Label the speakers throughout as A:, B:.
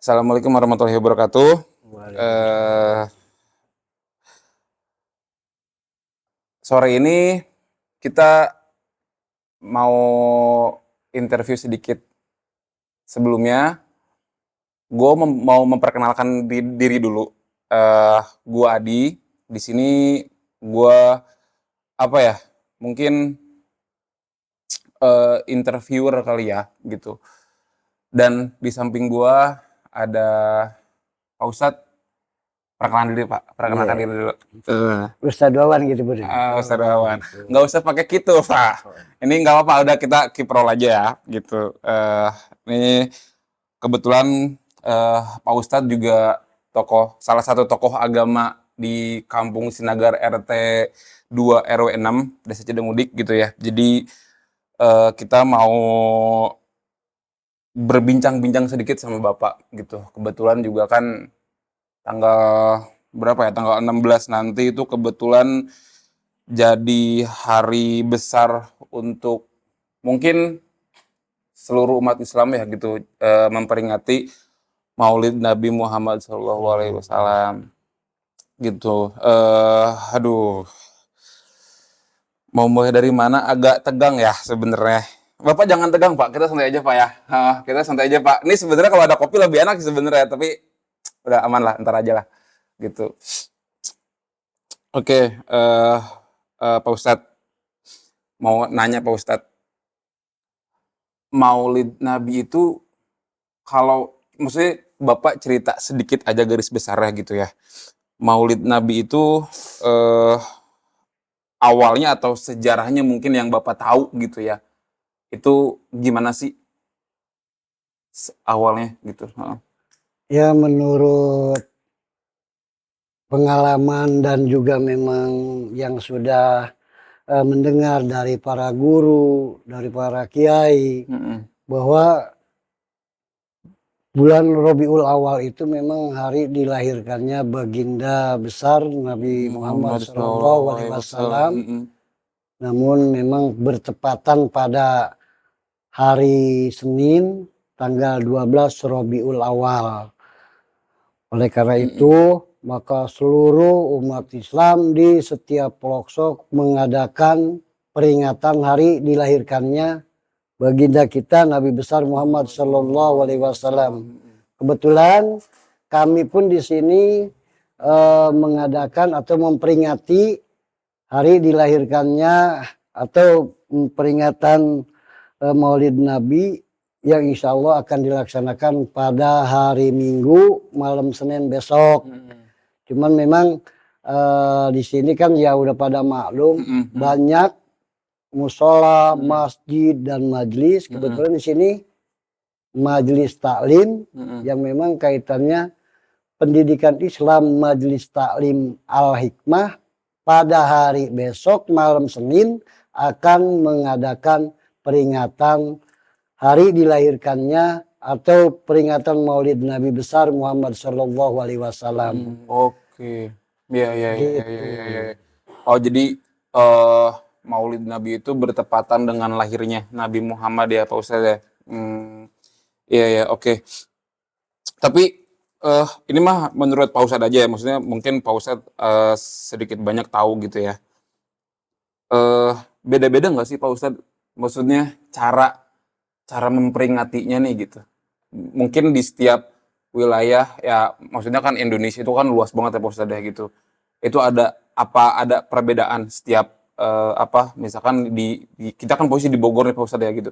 A: Assalamualaikum warahmatullahi wabarakatuh.
B: Waalaikumsalam.
A: Eh, Sore ini kita mau interview sedikit. Sebelumnya, gue mau memperkenalkan diri dulu. Gue Adi. Di sini gue apa ya? Mungkin interviewer kali ya, gitu. Dan di samping gue ada Pak Ustadz. Perkenalkan
B: Iya,
A: diri dulu.
B: Ustadz Wawan gitu Bro.
A: Ustadz
B: Oh
A: Wawan.
B: gitu.
A: Nggak usah pakai gitu, Pak. Ini nggak apa-apa, udah kita kiprol aja ya, gitu. Ini kebetulan Pak Ustadz juga salah satu tokoh agama di Kampung Sinagar RT 2 RW 6 Desa Cedemudik gitu ya. Jadi kita mau berbincang-bincang sedikit sama Bapak gitu. Kebetulan juga kan tanggal berapa ya? Tanggal 16 nanti itu kebetulan jadi hari besar untuk mungkin seluruh umat Islam ya gitu, memperingati Maulid Nabi Muhammad SAW gitu. Aduh, mau mulai dari mana agak tegang ya sebenarnya. Bapak jangan tegang Pak, kita santai aja Pak ya. Kita santai aja Pak. Ini sebenarnya kalau ada kopi lebih enak sebenarnya, tapi udah aman lah, ntar aja lah gitu. Oke, Pak Ustadz mau nanya Pak Ustadz. Maulid Nabi itu kalau maksudnya Bapak cerita sedikit aja garis besarnya gitu ya. Maulid Nabi itu eh, awalnya atau sejarahnya mungkin yang Bapak tahu gitu ya. Itu gimana sih awalnya gitu? Heeh.
B: Ya menurut pengalaman dan juga memang yang sudah mendengar dari para guru, dari para kiai
A: Mm-mm.
B: bahwa bulan Rabiul Awal itu memang hari dilahirkannya baginda besar Nabi Muhammad
A: Muhammad
B: Shallallahu
A: Shallallahu
B: Alaihi
A: Alaihi Wasallam.
B: Wasallam. Namun memang bertepatan pada hari Senin tanggal 12 Rabiul Awal. Oleh karena
A: Mm-mm.
B: itu, maka seluruh umat Islam di setiap pelosok mengadakan peringatan hari dilahirkannya baginda kita Nabi besar Muhammad
A: Muhammad Shallallahu
B: Sallallahu Alaihi
A: Alaihi Wasallam.
B: Wasallam. Kebetulan kami pun di sini mengadakan atau memperingati hari dilahirkannya atau peringatan Maulid Nabi yang insya Allah akan dilaksanakan pada hari Minggu malam Senin besok.
A: Mm-mm.
B: Cuman memang di sini kan ya udah pada maklum
A: Mm-mm.
B: banyak musola,
A: Mm-mm.
B: masjid dan majelis.
A: Mm-mm.
B: Kebetulan di sini majelis taklim
A: Mm-mm.
B: yang memang kaitannya pendidikan Islam majelis taklim Al-Hikmah pada hari besok malam Senin akan mengadakan peringatan hari dilahirkannya atau peringatan Maulid Nabi besar Muhammad Shallallahu Alaihi Wasallam.
A: Oke. Ya, ya, ya, ya,
B: Gitu.
A: ya, ya, ya. Oh, jadi eh Maulid Nabi itu bertepatan dengan lahirnya Nabi Muhammad ya, Pak Ustadz ya. Iya, ya, oke. Tapi ini mah menurut Pak Ustadz aja ya, maksudnya mungkin Pak Ustadz sedikit banyak tahu gitu ya. Beda-beda nggak sih Pak Ustadz? Maksudnya cara cara memperingatinya nih gitu. Mungkin di setiap wilayah ya, maksudnya kan Indonesia itu kan luas banget ya Pak Ustadz ya gitu. Itu ada perbedaan setiap misalkan kita kan posisi di Bogor nih Pak Ustadz ya gitu.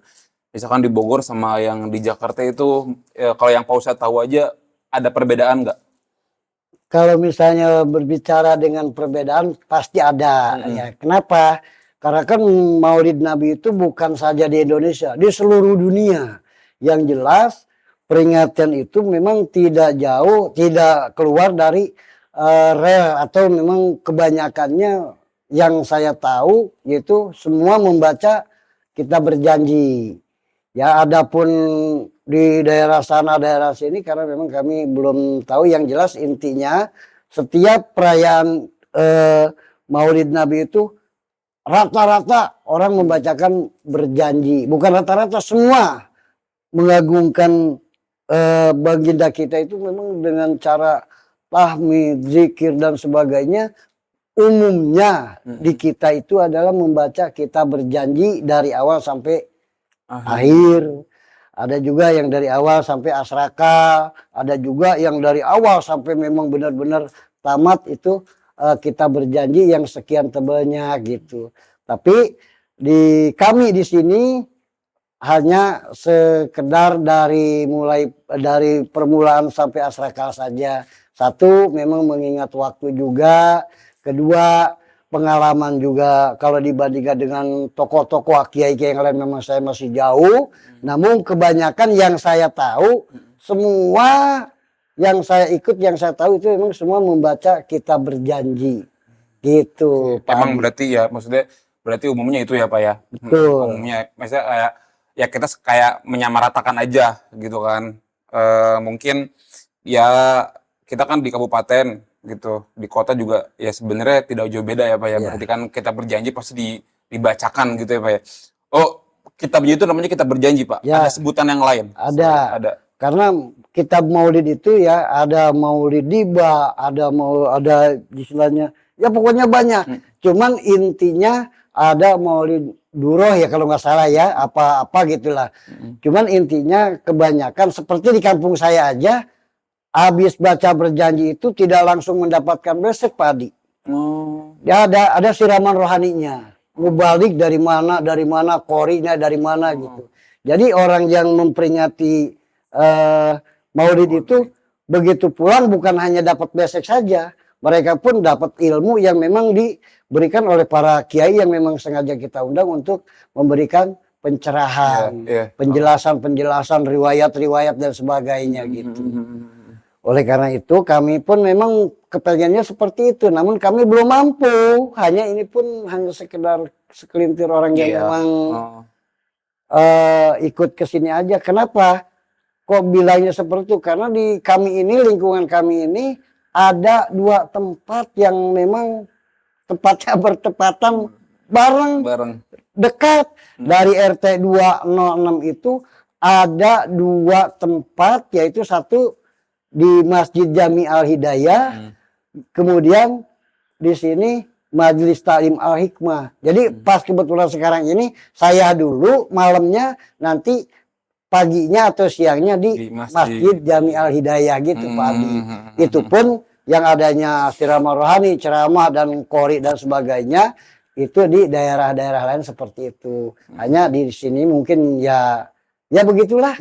A: Misalkan di Bogor sama yang di Jakarta itu kalau yang Pak Ustadz tahu aja ada perbedaan nggak?
B: Kalau misalnya berbicara dengan perbedaan pasti ada ya. Kenapa? Karena kan Maulid Nabi itu bukan saja di Indonesia, di seluruh dunia. Yang jelas peringatan itu memang tidak jauh, tidak keluar dari rel atau memang kebanyakannya yang saya tahu yaitu semua membaca kita berjanji. Ya adapun di daerah sana daerah sini karena memang kami belum tahu, yang jelas intinya setiap perayaan Maulid Nabi itu rata-rata orang membacakan berjanji, bukan rata-rata, semua mengagungkan baginda kita itu memang dengan cara tahmid, zikir dan sebagainya, umumnya di kita itu adalah membaca kita berjanji dari awal sampai akhir. Ada juga yang dari awal sampai asraka, ada juga yang dari awal sampai memang benar-benar tamat itu kita berjanji yang sekian tebalnya gitu. Tapi di kami di sini hanya sekedar dari permulaan sampai asraka saja. Satu, memang mengingat waktu juga. Kedua, pengalaman juga. Kalau dibandingkan dengan tokoh-tokoh kiai yang lain memang saya masih jauh. Namun kebanyakan yang saya tahu, semua yang saya ikut, yang saya tahu itu memang semua membaca kita berjanji. Gitu, Pak
A: Emang
B: Adi.
A: berarti ya, maksudnya berarti umumnya itu ya Pak ya.
B: Betul.
A: Umumnya, maksudnya kayak ya kita kayak menyamaratakan aja gitu kan. Mungkin ya kita kan di kabupaten gitu, di kota juga ya sebenarnya tidak jauh beda ya Pak ya.
B: Iya.
A: Berarti kan kita berjanji pasti dibacakan gitu ya Pak ya. Oh, kitab itu namanya kitab berjanji Pak.
B: Ya.
A: Ada sebutan yang lain?
B: Ada.
A: Ada.
B: Karena kitab maulid itu ya ada maulid diba, ada istilahnya, ya pokoknya banyak. Cuman intinya ada maulid duroh ya kalau nggak salah ya, apa-apa gitulah. Cuman intinya kebanyakan seperti di kampung saya aja, habis baca berjanji itu tidak langsung mendapatkan besek padi.
A: Oh.
B: Ya ada siraman rohaninya. Mubalik dari mana, korinya dari mana gitu. Jadi orang yang memperingati maulid itu begitu pulang bukan hanya dapat besek saja, mereka pun dapat ilmu yang memang diberikan oleh para kiai yang memang sengaja kita undang untuk memberikan pencerahan, penjelasan riwayat-riwayat dan sebagainya gitu. Oleh karena itu kami pun memang kepengennya seperti itu, namun kami belum mampu. Hanya ini pun hanya sekedar sekelintir orang yang memang ikut ke sini aja. Kenapa? Kok bilangnya seperti itu? Karena di kami ini, lingkungan kami ini ada 2 tempat yang memang tempatnya bertepatan bareng. Dekat. Dari RT 206 itu ada 2 tempat, yaitu satu di Masjid Jami Al Hidayah, kemudian di sini Majelis Taklim Al Hikmah. Jadi pas kebetulan sekarang ini saya dulu malamnya, nanti paginya atau siangnya di Masjid Jami Al Hidayah gitu Pak Adi. Itu pun yang adanya ceramah rohani, ceramah dan qori dan sebagainya itu di daerah-daerah lain seperti itu. Hanya di sini mungkin ya begitulah.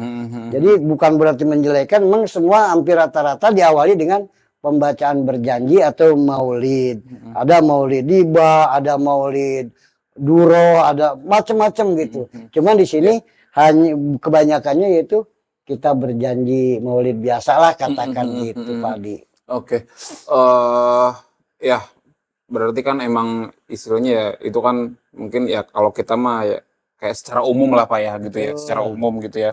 B: Jadi bukan berarti menjelekan, memang semua hampir rata-rata diawali dengan pembacaan berjanji atau maulid. Ada maulid diba, ada maulid duro, ada macam-macam gitu. Cuman di sini hanya kebanyakannya yaitu kita berjanji maulid biasa lah katakan gitu Pak Adi.
A: Oke. Ya berarti kan emang istilahnya ya itu kan mungkin ya kalau kita mah ya kayak secara umum lah Pak ya gitu ya, secara umum gitu ya.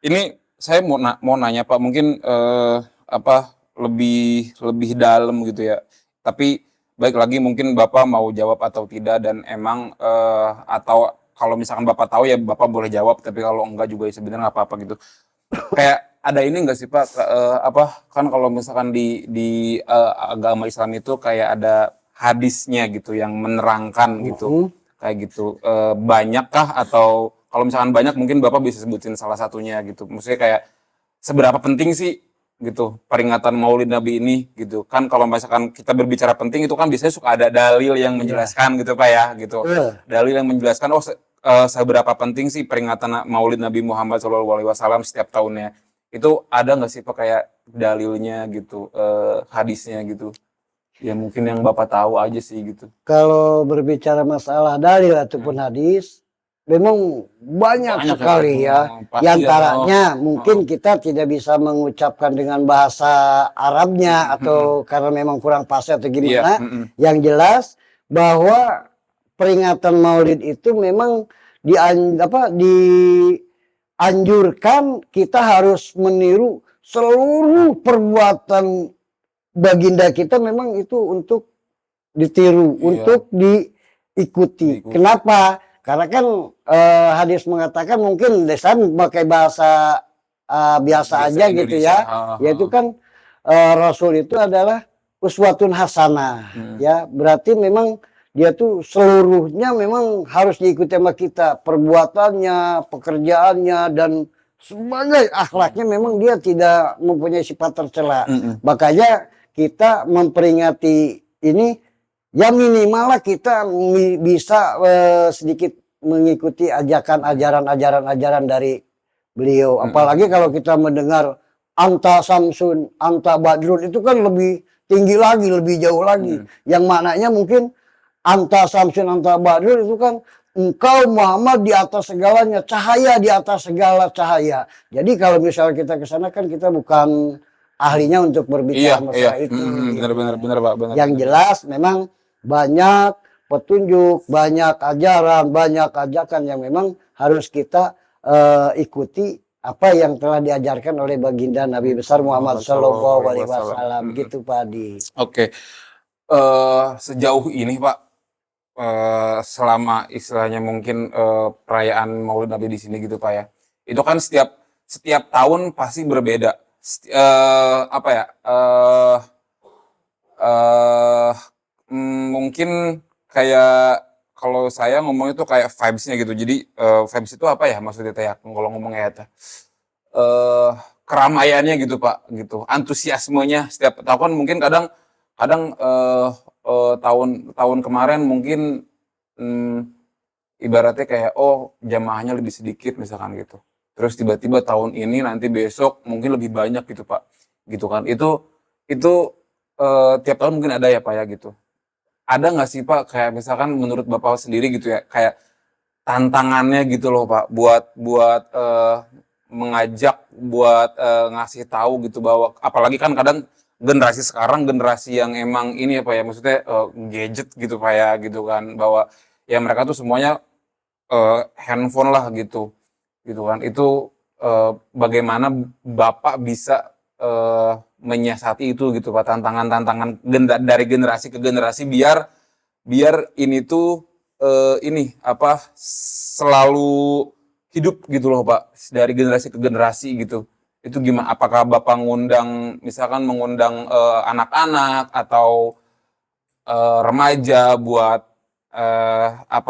A: Ini saya mau nanya Pak, mungkin apa lebih dalam gitu ya. Tapi baik lagi mungkin Bapak mau jawab atau tidak, dan emang atau kalau misalkan Bapak tahu ya Bapak boleh jawab, tapi kalau enggak juga ya sebenarnya nggak apa-apa gitu. Kayak ada ini enggak sih Pak, apa kan kalau misalkan di agama Islam itu kayak ada hadisnya gitu yang menerangkan gitu. Kayak gitu. Banyakkah, atau kalau misalkan banyak mungkin Bapak bisa sebutin salah satunya gitu. Maksudnya kayak seberapa penting sih gitu peringatan Maulid Nabi ini gitu. Kan kalau misalkan kita berbicara penting itu kan biasanya suka ada dalil yang menjelaskan gitu Pak ya gitu. Dalil yang menjelaskan seberapa penting sih peringatan Maulid Nabi Muhammad SAW setiap tahunnya. Itu ada nggak sih Pak kayak dalilnya gitu, hadisnya gitu? Ya mungkin yang Bapak tahu aja sih gitu.
B: Kalau berbicara masalah dalil ataupun hadis, memang banyak sekali ya. Di antaranya mungkin kita tidak bisa mengucapkan dengan bahasa Arabnya atau karena memang kurang fasih atau gimana. Yang jelas bahwa peringatan Maulid itu memang dianjurkan kita harus meniru seluruh perbuatan baginda kita, memang itu untuk ditiru, untuk diikuti. Kenapa? Karena kan hadis mengatakan mungkin saya pakai bahasa biasa aja gitu
A: Indonesia.
B: ya. Yaitu kan Rasul itu adalah uswatun hasanah. Ya, berarti memang dia tuh seluruhnya memang harus diikuti sama kita. Perbuatannya, pekerjaannya, dan sebagai akhlaknya memang dia tidak mempunyai sifat tercela. Makanya kita memperingati ini, ya minimal lah kita bisa sedikit mengikuti ajaran dari beliau. Apalagi kalau kita mendengar anta samsun, anta badrun, itu kan lebih tinggi lagi, lebih jauh lagi. Yang maknanya mungkin anta samsun, anta badrun itu kan engkau Muhammad di atas segalanya, cahaya di atas segala cahaya. Jadi kalau misalnya kita ke sana kan kita bukan ahlinya untuk berbicara masalah itu.
A: Benar Pak, benar.
B: Yang jelas memang banyak petunjuk, banyak ajaran, banyak ajakan yang memang harus kita ikuti apa yang telah diajarkan oleh baginda Nabi besar Muhammad Shallallahu Alaihi Wasallam. Gitu Pak Adi.
A: Oke. Sejauh ini Pak, selama istilahnya mungkin perayaan Maulid Nabi di sini gitu Pak ya, itu kan setiap tahun pasti berbeda. Apa ya? Mungkin kayak kalau saya ngomong itu kayak vibes-nya gitu. Jadi vibes itu apa ya maksudnya ya? Kalau ngomongnya ya keramaiannya gitu Pak, gitu. Antusiasmenya setiap tahun mungkin kadang tahun kemarin mungkin ibaratnya kayak jamaahnya lebih sedikit misalkan gitu. Terus tiba-tiba tahun ini nanti besok mungkin lebih banyak gitu Pak. Gitu kan. Itu tiap tahun mungkin ada ya Pak ya gitu. Ada nggak sih Pak kayak misalkan menurut Bapak sendiri gitu ya, kayak tantangannya gitu loh Pak buat mengajak, buat ngasih tahu gitu bahwa apalagi kan kadang generasi sekarang generasi yang emang ini ya Pak ya, maksudnya gadget gitu Pak ya gitu kan, bahwa ya mereka tuh semuanya handphone lah gitu kan. Itu bagaimana Bapak bisa menyiasati itu gitu Pak, tantangan dari generasi ke generasi biar ini tuh selalu hidup gitu loh Pak, dari generasi ke generasi gitu. Itu gimana? Apakah Bapak misalkan mengundang anak-anak atau remaja buat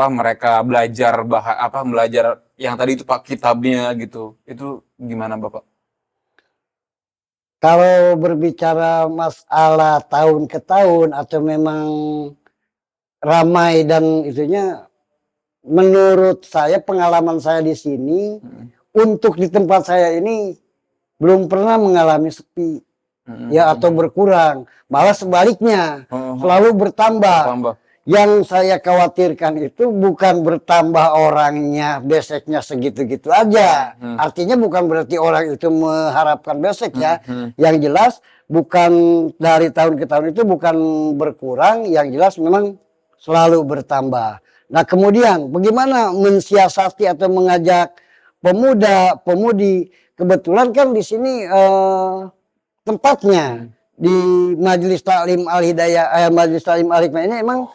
A: mereka belajar belajar yang tadi itu Pak, kitabnya gitu. Itu gimana Bapak?
B: Kalau berbicara masalah tahun ke tahun atau memang ramai dan itunya, menurut saya, pengalaman saya di sini, untuk di tempat saya ini belum pernah mengalami sepi ya atau berkurang, malah sebaliknya selalu bertambah. Yang saya khawatirkan itu bukan bertambah orangnya, beseknya segitu-gitu aja. Artinya bukan berarti orang itu mengharapkan besek ya. Yang jelas bukan dari tahun ke tahun itu bukan berkurang, yang jelas memang selalu bertambah. Nah kemudian bagaimana mensiasati atau mengajak pemuda-pemudi? Kebetulan kan di sini tempatnya di Majelis Taklim Al-Hidayah, Majelis Taklim Al-Hikmah ini emang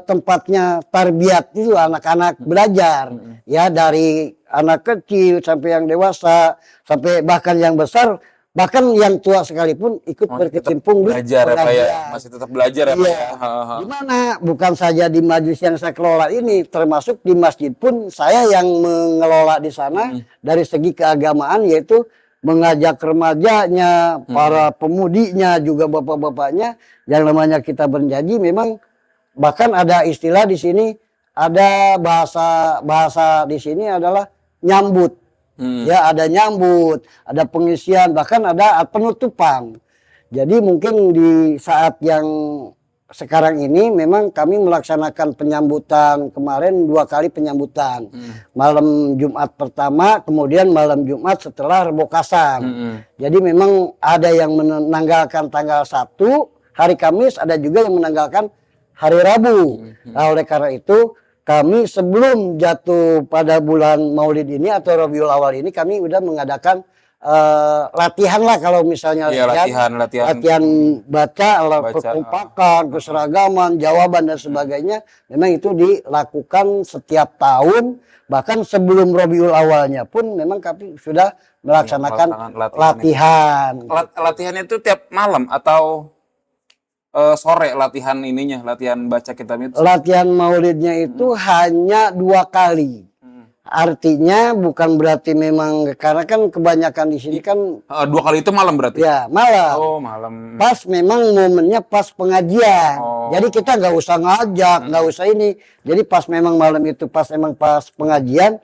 B: tempatnya tarbiyat itu, anak-anak belajar ya, dari anak kecil sampai yang dewasa, sampai bahkan yang besar, bahkan yang tua sekalipun ikut berkecimpung
A: belajar apa ya, masih tetap belajar apa ya.
B: Gimana? Bukan saja di majelis yang saya kelola ini, termasuk di masjid pun saya yang mengelola di sana dari segi keagamaan, yaitu mengajak remajanya, para pemudinya, juga bapak-bapaknya, yang namanya kita berjanji memang. Bahkan ada istilah di sini, ada bahasa di sini adalah nyambut. Ya, ada nyambut, ada pengisian, bahkan ada penutupan. Jadi mungkin di saat yang sekarang ini memang kami melaksanakan penyambutan kemarin 2 kali penyambutan. Malam Jumat pertama, kemudian malam Jumat setelah rebokasan. Jadi memang ada yang menanggalkan tanggal 1 hari Kamis, ada juga yang menanggalkan hari Rabu. Nah, oleh karena itu kami sebelum jatuh pada bulan Maulid ini atau Rabiul Awal ini, kami sudah mengadakan latihan lah kalau misalnya
A: Iya,
B: latihan baca, perkompakan, keseragaman, jawaban dan sebagainya. Memang itu dilakukan setiap tahun, bahkan sebelum Rabiul Awalnya pun memang kami sudah melaksanakan latihan.
A: Latihannya itu tiap malam atau sore latihan baca kitab itu?
B: Latihan maulidnya itu hanya 2 kali. Artinya bukan berarti memang, karena kan kebanyakan di sini kan
A: 2 kali itu malam berarti?
B: ya malam.
A: Oh, malam.
B: Pas memang momennya pas pengajian. Jadi kita nggak usah ngajak, nggak usah ini. Jadi pas memang malam itu pas pengajian,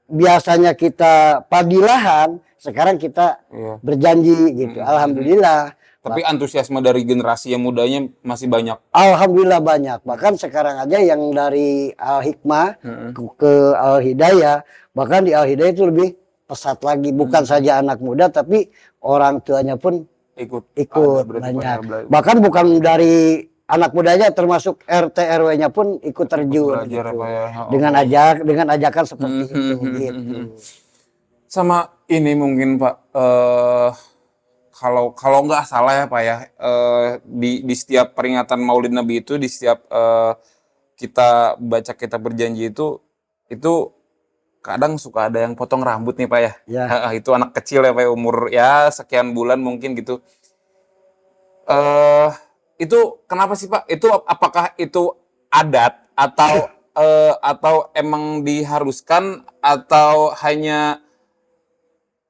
B: biasanya kita padilahan, sekarang kita berjanji gitu. Alhamdulillah.
A: Tapi antusiasme dari generasi yang mudanya masih banyak.
B: Alhamdulillah banyak. Bahkan sekarang aja yang dari Al-Hikmah ke Al-Hidayah, bahkan di Al-Hidayah itu lebih pesat lagi. Bukan saja anak muda, tapi orang tuanya pun ikut banyak. Bahkan bukan dari anak mudanya, termasuk RT RW-nya pun ikut terjun gitu. Dengan ajakan seperti itu gitu.
A: Sama ini mungkin Pak, kalau nggak salah ya Pak ya, di setiap peringatan Maulid Nabi itu, di setiap kita baca kitab berjanji itu kadang suka ada yang potong rambut nih Pak ya. Itu anak kecil ya Pak ya, umur ya sekian bulan mungkin gitu. Itu kenapa sih Pak? Itu apakah itu adat atau emang diharuskan, atau hanya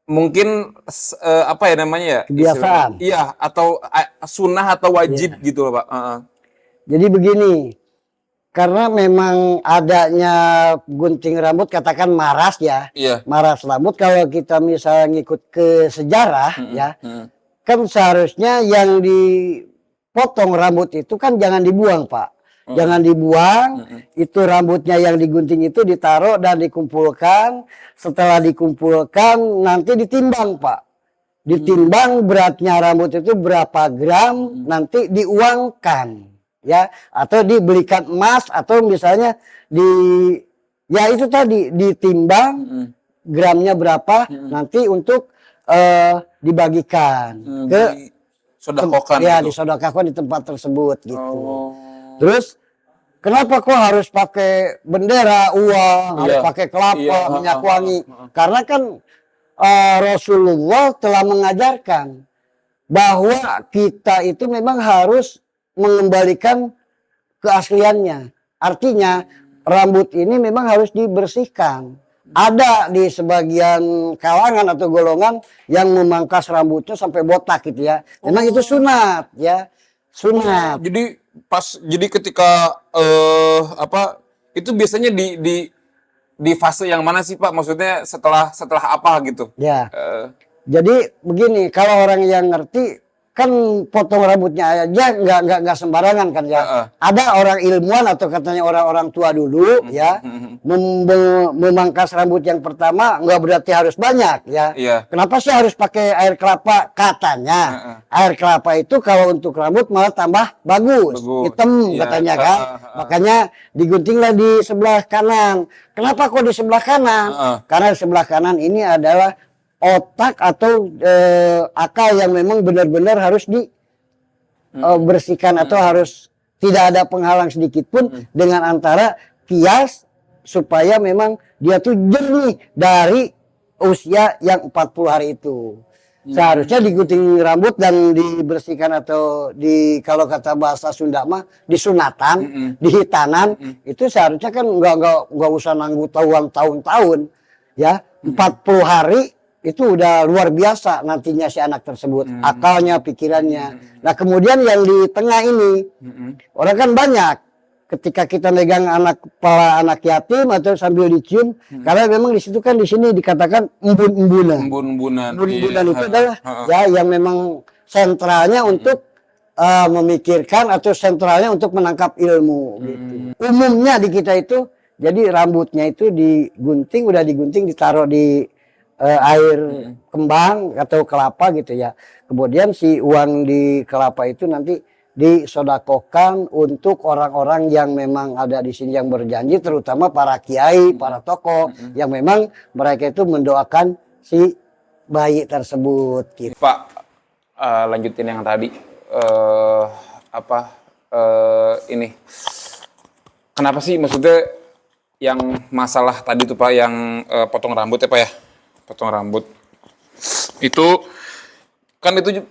A: mungkin apa ya namanya ya?
B: Kebiasaan.
A: Iya, atau sunnah atau wajib gitu loh Pak.
B: Jadi begini, karena memang adanya gunting rambut, katakan maras ya. Maras rambut, kalau kita misalnya ngikut ke sejarah kan seharusnya yang dipotong rambut itu kan jangan dibuang Pak. Jangan dibuang, itu rambutnya yang digunting itu ditaruh dan dikumpulkan. Setelah dikumpulkan nanti ditimbang Pak. Ditimbang beratnya rambut itu berapa gram, nanti diuangkan. Ya, atau dibelikan emas, atau misalnya ya itu tadi ditimbang gramnya berapa, nanti untuk dibagikan ke
A: sodakokan.
B: Ya, disodakokan di tempat tersebut gitu. Terus kenapa kok harus pakai bendera, uang, harus pakai kelapa, minyak wangi? Karena kan Rasulullah telah mengajarkan bahwa kita itu memang harus mengembalikan keasliannya. Artinya rambut ini memang harus dibersihkan. Ada di sebagian kalangan atau golongan yang memangkas rambutnya sampai botak gitu ya. Memang itu sunat ya. Sunat.
A: Jadi ketika itu biasanya di fase yang mana sih Pak? Maksudnya setelah apa gitu?
B: Ya. Jadi begini, kalau orang yang ngerti kan potong rambutnya aja nggak sembarangan kan ya. Ada orang ilmuwan atau katanya orang-orang tua dulu ya, memangkas rambut yang pertama nggak berarti harus banyak ya. Kenapa sih harus pakai air kelapa? Katanya air kelapa itu kalau untuk rambut malah tambah bagus. Hitam katanya kan. Makanya diguntinglah di sebelah kanan. Kenapa kok di sebelah kanan? Karena di sebelah kanan ini adalah otak atau akal yang memang benar-benar harus dibersihkan atau harus tidak ada penghalang sedikit pun dengan antara kias, supaya memang dia tuh jernih dari usia yang 40 hari itu. Seharusnya digunting rambut dan dibersihkan, atau kalau kata bahasa Sunda mah disunatan, dihitanan, itu seharusnya kan nggak usah nanggu tahun-tahun ya. 40 hari itu udah luar biasa nantinya si anak tersebut, akalnya, pikirannya. Nah kemudian yang di tengah ini, orang kan banyak ketika kita megang kepala anak yatim atau sambil dicium, karena memang di situ kan, di sini dikatakan embun-embunan. Embun-embunan itu adalah ya yang memang sentralnya untuk memikirkan, atau sentralnya untuk menangkap ilmu gitu. Umumnya di kita itu, jadi rambutnya itu digunting, udah digunting ditaruh di air kembang atau kelapa gitu ya. Kemudian si uang di kelapa itu nanti disodakokan untuk orang-orang yang memang ada di sini yang berjanji, terutama para kiai, para tokoh yang memang mereka itu mendoakan si bayi tersebut gitu.
A: Pak, lanjutin yang tadi ini kenapa sih maksudnya yang masalah tadi tuh Pak yang potong rambut ya Pak ya, potong rambut itu kan itu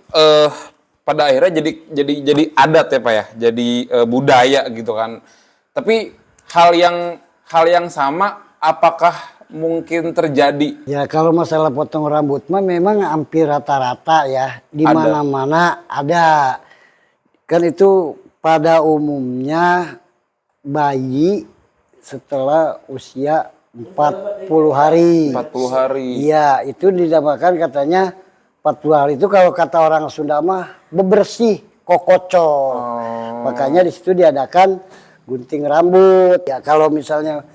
A: pada akhirnya jadi adat ya Pak ya, jadi budaya gitu kan. Tapi hal yang sama apakah mungkin terjadi?
B: Ya kalau masalah potong rambut mah memang hampir rata-rata ya, di mana-mana ada. Kan itu pada umumnya bayi setelah usia 40 hari.
A: 40 hari.
B: Iya, itu dinamakan katanya 40 hari itu kalau kata orang Sunda mah bebersih, kokocok. Makanya di situ diadakan gunting rambut. Ya kalau misalnya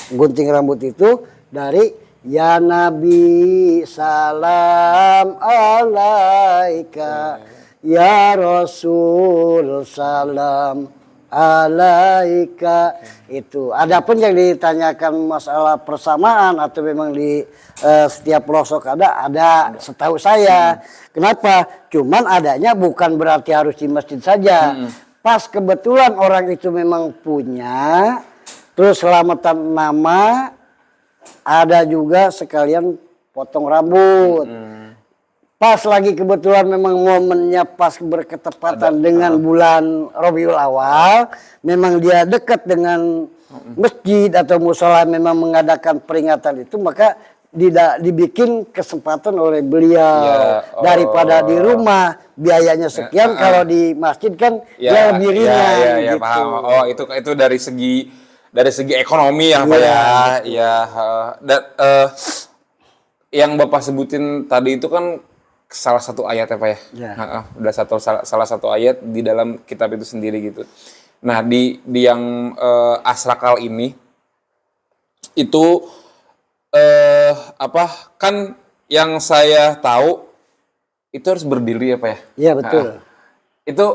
B: gunting rambut itu dari ya Nabi salam alaika, ya Rasul salam alaika. Itu adapun yang ditanyakan masalah persamaan atau memang di setiap pelosok ada setahu saya. Kenapa? Cuman adanya bukan berarti harus di masjid saja. Pas kebetulan orang itu memang punya, terus selamatan nama, ada juga sekalian potong rambut. Pas lagi kebetulan memang momennya pas berketepatan dengan bulan Rabiul Awal, memang dia dekat dengan masjid atau musola memang mengadakan peringatan itu, maka dibikin kesempatan oleh beliau. Daripada di rumah biayanya sekian, kalau di masjid kan ya lebih ringan gitu.
A: Paham. Oh, itu dari segi ekonomi ya Pak ya. Ya, yang Bapak sebutin tadi itu kan salah satu ayat ya Pak ya. Udah salah satu ayat di dalam kitab itu sendiri gitu. Nah, di yang Asrakal ini itu kan yang saya tahu itu harus berdiri ya Pak ya.
B: Iya betul.
A: Itu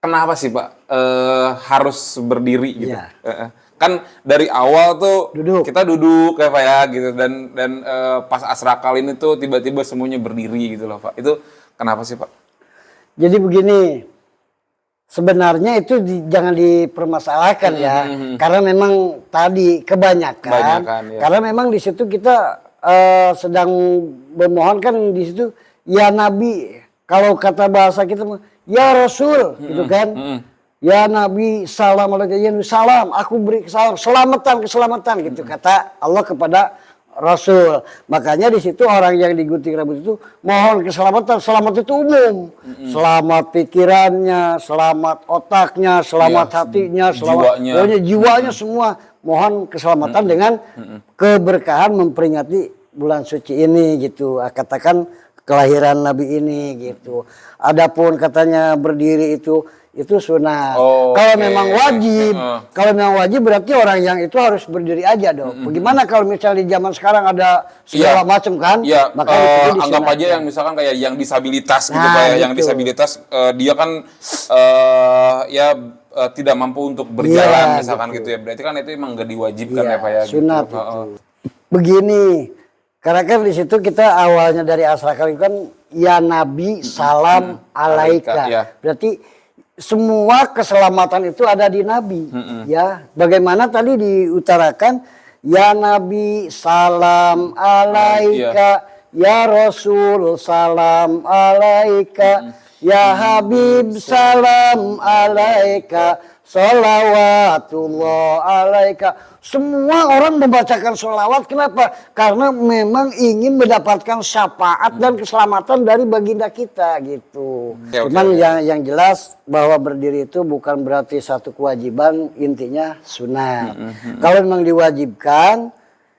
A: kenapa sih Pak harus berdiri gitu? Kan dari awal tuh kita duduk ya Pak ya gitu, dan pas Asrakal ini tuh tiba-tiba semuanya berdiri gitu loh Pak. Itu kenapa sih Pak?
B: Jadi begini, sebenarnya itu jangan dipermasalahkan ya, karena memang tadi kebanyakan ya. Karena memang di situ kita sedang memohon kan di situ ya Nabi, kalau kata bahasa kita ya Rasul gitu kan. Ya Nabi salam alaikum, ya salam, aku beri salam, keselamatan gitu kata Allah kepada Rasul. Makanya di situ orang yang digunting rambut itu mohon keselamatan. Selamat itu umum. Selamat pikirannya, selamat otaknya, selamat hatinya, selamat jiwanya semua. Mohon keselamatan dengan keberkahan memperingati bulan suci ini gitu. Katakan kelahiran Nabi ini gitu. Adapun katanya berdiri itu sunat. Kalau memang wajib, berarti orang yang itu harus berdiri aja dong. Bagaimana kalau misalnya di zaman sekarang ada segala macam kan?
A: Iya. Anggap aja yang misalkan kayak yang disabilitas gitu kayak yang disabilitas dia kan tidak mampu untuk berjalan misalkan gitu ya. Berarti kan itu emang nggak diwajibkan ya Pak ya.
B: Sunat
A: gitu.
B: Itu. Begini, karena kan di situ kita awalnya dari Asrakal itu kan ya Nabi salam alaika. Berarti semua keselamatan itu ada di Nabi, ya. Bagaimana tadi diutarakan, ya Nabi salam alaika, ya Rasul salam alaika, ya Habib salam alaika, sholawatullah alaika. Semua orang membacakan sholawat, kenapa? Karena memang ingin mendapatkan syafaat dan keselamatan dari baginda kita gitu. Cuman yang jelas bahwa berdiri itu bukan berarti satu kewajiban, intinya sunat. Kalau memang diwajibkan,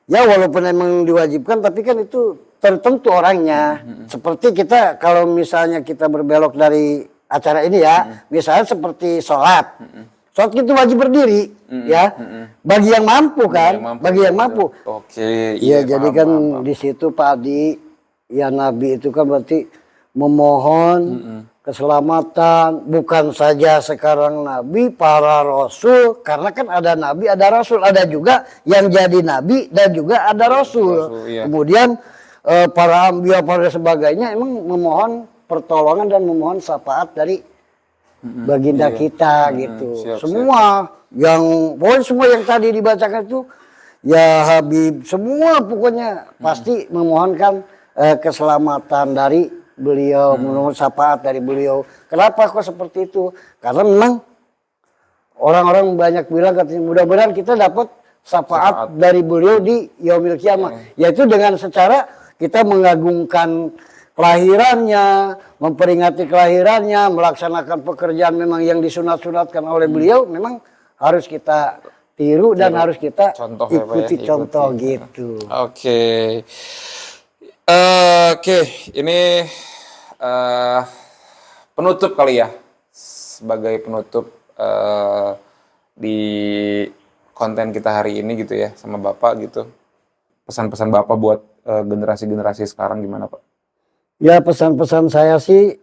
B: ya walaupun memang diwajibkan, tapi kan itu tertentu orangnya. Seperti kita kalau misalnya kita berbelok dari acara ini ya, misalnya seperti sholat. Sholat itu wajib berdiri, ya. Bagi yang mampu kan, bagi yang mampu. Iya, jadi kan di situ Pak Adi, ya Nabi itu kan berarti memohon keselamatan, bukan saja sekarang Nabi, para Rasul, karena kan ada Nabi, ada Rasul, ada juga yang jadi Nabi dan juga ada Rasul. Kemudian para ambiya pada sebagainya emang memohon pertolongan dan memohon syafaat dari baginda kita gitu.
A: Siap,
B: Semua yang pokoknya semua yang tadi dibacakan itu ya Habib semua pokoknya pasti memohonkan keselamatan dari beliau, memohon syafaat dari beliau. Kenapa kok seperti itu? Karena memang orang-orang banyak bilang katanya mudah-mudahan kita dapat syafaat dari beliau di yaumil kiamah, yaitu dengan secara kita mengagungkan kelahirannya, memperingati kelahirannya, melaksanakan pekerjaan memang yang disunat-sunatkan oleh beliau, memang harus kita tiru dan harus kita
A: Contoh ya, Pak, ya?
B: ikuti contoh gitu.
A: Oke. Oke, ini penutup kali ya. Sebagai penutup di konten kita hari ini gitu ya sama Bapak gitu. Pesan-pesan Bapak buat generasi-generasi sekarang gimana, Pak?
B: Ya pesan-pesan saya sih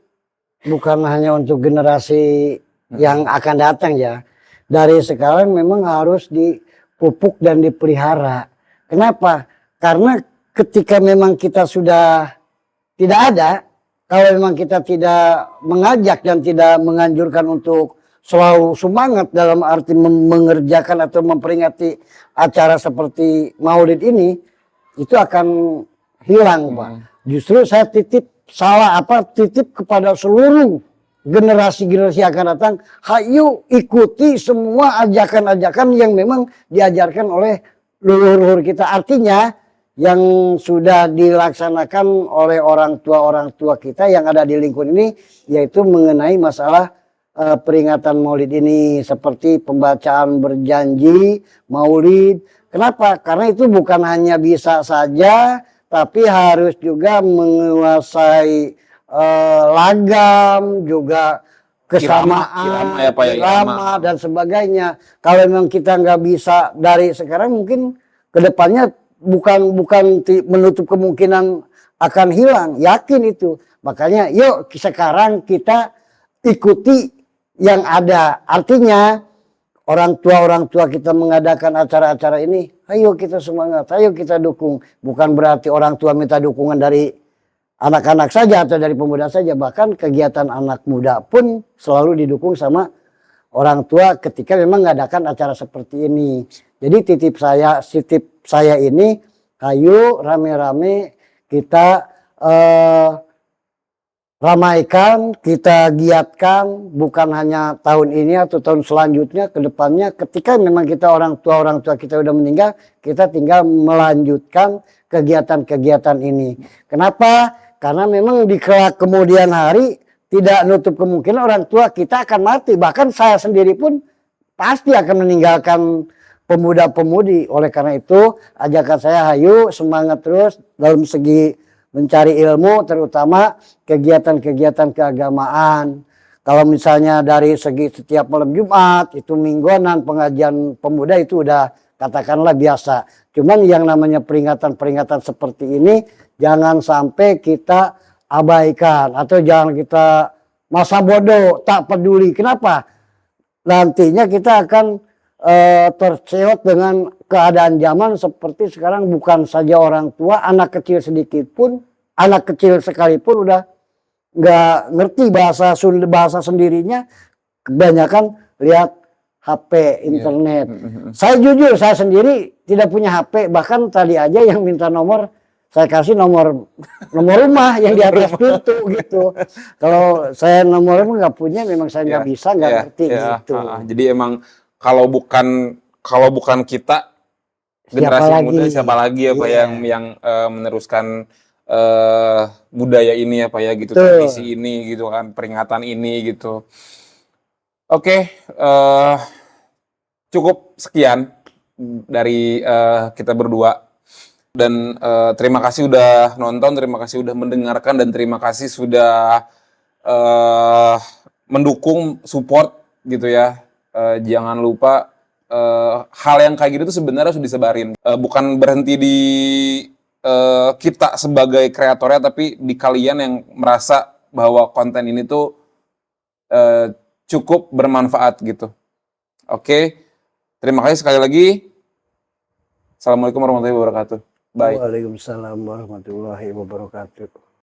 B: bukan hanya untuk generasi yang akan datang ya. Dari sekarang memang harus dipupuk dan dipelihara. Kenapa? Karena ketika memang kita sudah tidak ada, kalau memang kita tidak mengajak dan tidak menganjurkan untuk selalu semangat dalam arti mengerjakan atau memperingati acara seperti Maulid ini, itu akan hilang, Pak. Justru saya titip kepada seluruh generasi-generasi yang akan datang, hayu ikuti semua ajakan-ajakan yang memang diajarkan oleh leluhur kita. Artinya yang sudah dilaksanakan oleh orang tua kita yang ada di lingkungan ini, yaitu mengenai masalah peringatan Maulid ini, seperti pembacaan berjanji Maulid. Kenapa? Karena itu bukan hanya bisa saja, tapi harus juga menguasai lagam, juga kesamaan,
A: irama ya, Pak, ya,
B: irama dan sebagainya. Kalau memang kita nggak bisa dari sekarang, mungkin kedepannya bukan menutup kemungkinan akan hilang. Yakin itu. Makanya yuk sekarang kita ikuti yang ada. Artinya orang tua kita mengadakan acara-acara ini, ayo kita semangat, ayo kita dukung. Bukan berarti orang tua minta dukungan dari anak-anak saja atau dari pemuda saja. Bahkan kegiatan anak muda pun selalu didukung sama orang tua ketika memang mengadakan acara seperti ini. Jadi titip saya ini, ayo rame-rame kita ramaikan, kita giatkan, bukan hanya tahun ini atau tahun selanjutnya, ke depannya ketika memang kita orang tua kita udah meninggal, kita tinggal melanjutkan kegiatan-kegiatan ini. Kenapa? Karena memang di kemudian hari tidak nutup kemungkinan orang tua kita akan mati. Bahkan saya sendiri pun pasti akan meninggalkan pemuda-pemudi. Oleh karena itu, ajakan saya, hayu semangat terus dalam segi mencari ilmu, terutama kegiatan-kegiatan keagamaan. Kalau misalnya dari segi setiap malam Jumat, itu mingguanan pengajian pemuda itu udah katakanlah biasa. Cuman yang namanya peringatan-peringatan seperti ini, jangan sampai kita abaikan. Atau jangan kita masa bodoh, tak peduli. Kenapa? Nantinya kita akan terseot dengan keadaan zaman seperti sekarang. Bukan saja orang tua, anak kecil sedikit pun, anak kecil sekalipun udah nggak ngerti bahasa sendirinya, kebanyakan lihat HP, internet. Saya jujur, saya sendiri tidak punya HP, bahkan tadi aja yang minta nomor, saya kasih nomor rumah yang di atas pintu gitu. Kalau saya nomor rumah nggak punya, memang saya nggak bisa, nggak ngerti gitu.
A: Jadi emang kalau bukan kita, generasi muda siapa lagi ya Pak yang meneruskan budaya ini ya Pak ya gitu, tradisi ini gitu kan, peringatan ini gitu. Oke, cukup sekian dari kita berdua, dan terima kasih udah nonton, terima kasih udah mendengarkan, dan terima kasih sudah mendukung, support gitu ya. Jangan lupa hal yang kayak gitu tuh sebenarnya harus disebarin, bukan berhenti di kita sebagai kreatornya, tapi di kalian yang merasa bahwa konten ini tuh cukup bermanfaat gitu. Oke, terima kasih sekali lagi. Assalamualaikum warahmatullahi wabarakatuh. Baik.
B: Waalaikumsalam warahmatullahi wabarakatuh.